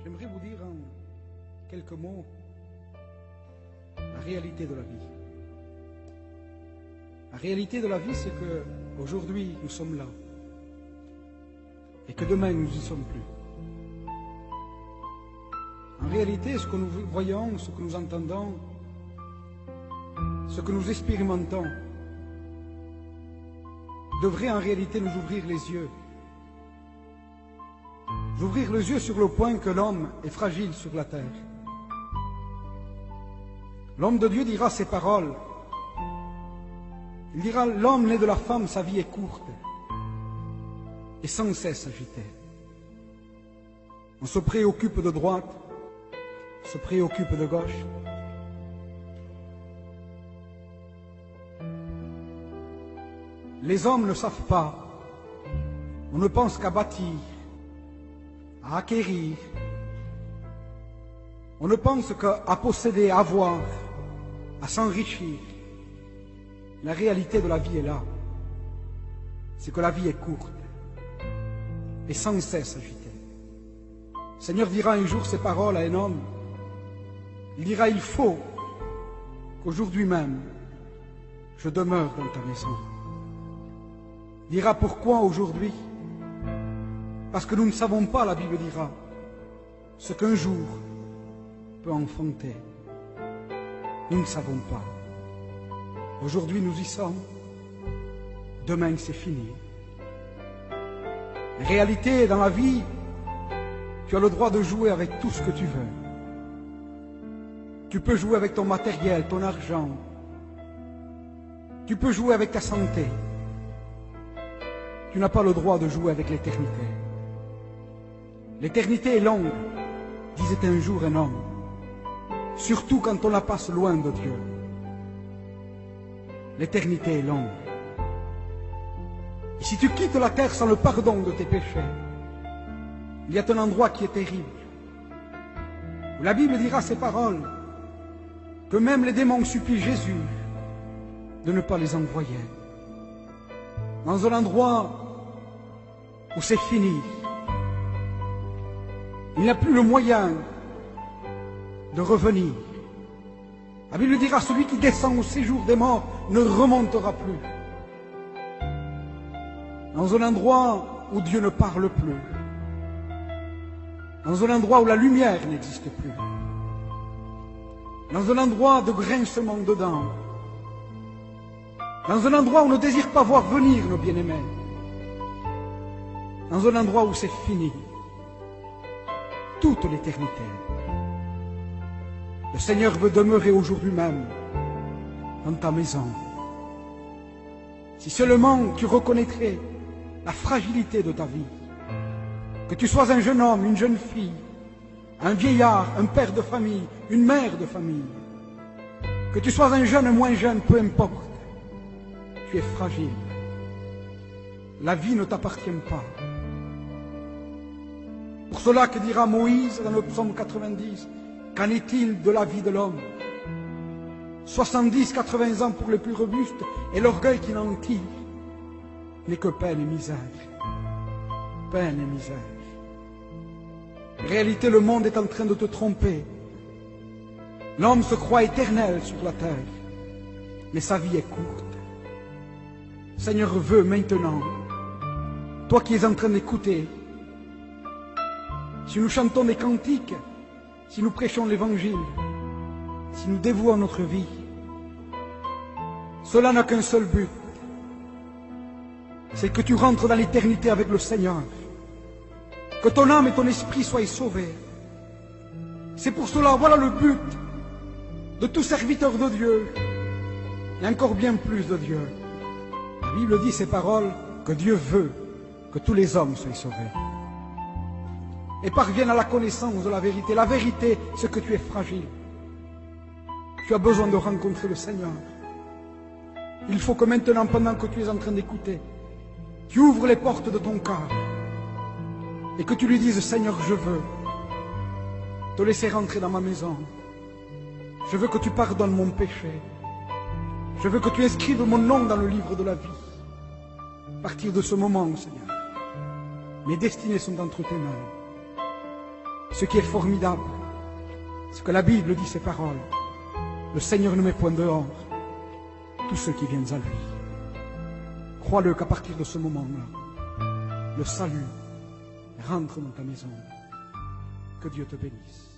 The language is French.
J'aimerais vous dire en quelques mots la réalité de la vie. La réalité de la vie, c'est que aujourd'hui nous sommes là et que demain nous n'y sommes plus. En réalité, ce que nous voyons, ce que nous entendons, ce que nous expérimentons, devrait en réalité nous ouvrir les yeux. D'ouvrir les yeux sur le point que l'homme est fragile sur la terre. L'homme de Dieu dira ces paroles. Il dira, l'homme né de la femme, sa vie est courte et sans cesse agitée. On se préoccupe de droite, on se préoccupe de gauche. Les hommes ne savent pas. On ne pense qu'à bâtir, à acquérir. On ne pense qu'à posséder, à avoir, à s'enrichir. La réalité de la vie est là. C'est que la vie est courte et sans cesse agitée. Le Seigneur dira un jour ces paroles à un homme. Il dira, il faut qu'aujourd'hui même, je demeure dans ta maison. Il dira, pourquoi aujourd'hui? Parce que nous ne savons pas, la Bible dira, ce qu'un jour peut enfanter. Nous ne savons pas. Aujourd'hui nous y sommes, demain c'est fini. En réalité, dans la vie, tu as le droit de jouer avec tout ce que tu veux. Tu peux jouer avec ton matériel, ton argent. Tu peux jouer avec ta santé. Tu n'as pas le droit de jouer avec l'éternité. L'éternité est longue, disait un jour un homme, surtout quand on la passe loin de Dieu. L'éternité est longue. Et si tu quittes la terre sans le pardon de tes péchés, il y a un endroit qui est terrible. Où la Bible dira ces paroles, que même les démons supplient Jésus de ne pas les envoyer. Dans un endroit où c'est fini. Il n'y a plus le moyen de revenir. La Bible dira, celui qui descend au séjour des morts ne remontera plus. Dans un endroit où Dieu ne parle plus. Dans un endroit où la lumière n'existe plus. Dans un endroit de grincement de dents. Dans un endroit où on ne désire pas voir venir nos bien-aimés. Dans un endroit où c'est fini. Toute l'éternité. Le Seigneur veut demeurer aujourd'hui même dans ta maison. Si seulement tu reconnaîtrais la fragilité de ta vie, que tu sois un jeune homme, une jeune fille, un vieillard, un père de famille, une mère de famille, que tu sois un jeune ou moins jeune, peu importe, tu es fragile. La vie ne t'appartient pas. Pour cela que dira Moïse dans le psaume 90, qu'en est-il de la vie de l'homme? 70, 80 ans pour les plus robustes, et l'orgueil qui n'en tire n'est que peine et misère. Peine et misère. En réalité, le monde est en train de te tromper. L'homme se croit éternel sur la terre, mais sa vie est courte. Le Seigneur veut maintenant, toi qui es en train d'écouter, si nous chantons des cantiques, si nous prêchons l'Évangile, si nous dévouons notre vie, cela n'a qu'un seul but, c'est que tu rentres dans l'éternité avec le Seigneur, que ton âme et ton esprit soient sauvés. C'est pour cela, voilà le but de tout serviteur de Dieu, et encore bien plus de Dieu. La Bible dit ces paroles, que Dieu veut que tous les hommes soient sauvés et parviennent à la connaissance de la vérité. La vérité, c'est que tu es fragile. Tu as besoin de rencontrer le Seigneur. Il faut que maintenant, pendant que tu es en train d'écouter, tu ouvres les portes de ton cœur et que tu lui dises, Seigneur, je veux te laisser rentrer dans ma maison. Je veux que tu pardonnes mon péché. Je veux que tu inscrives mon nom dans le livre de la vie. À partir de ce moment, Seigneur, mes destinées sont entre tes mains. Ce qui est formidable, c'est que la Bible dit ces paroles. Le Seigneur ne met point dehors tous ceux qui viennent à lui. Crois-le qu'à partir de ce moment-là, le salut rentre dans ta maison. Que Dieu te bénisse.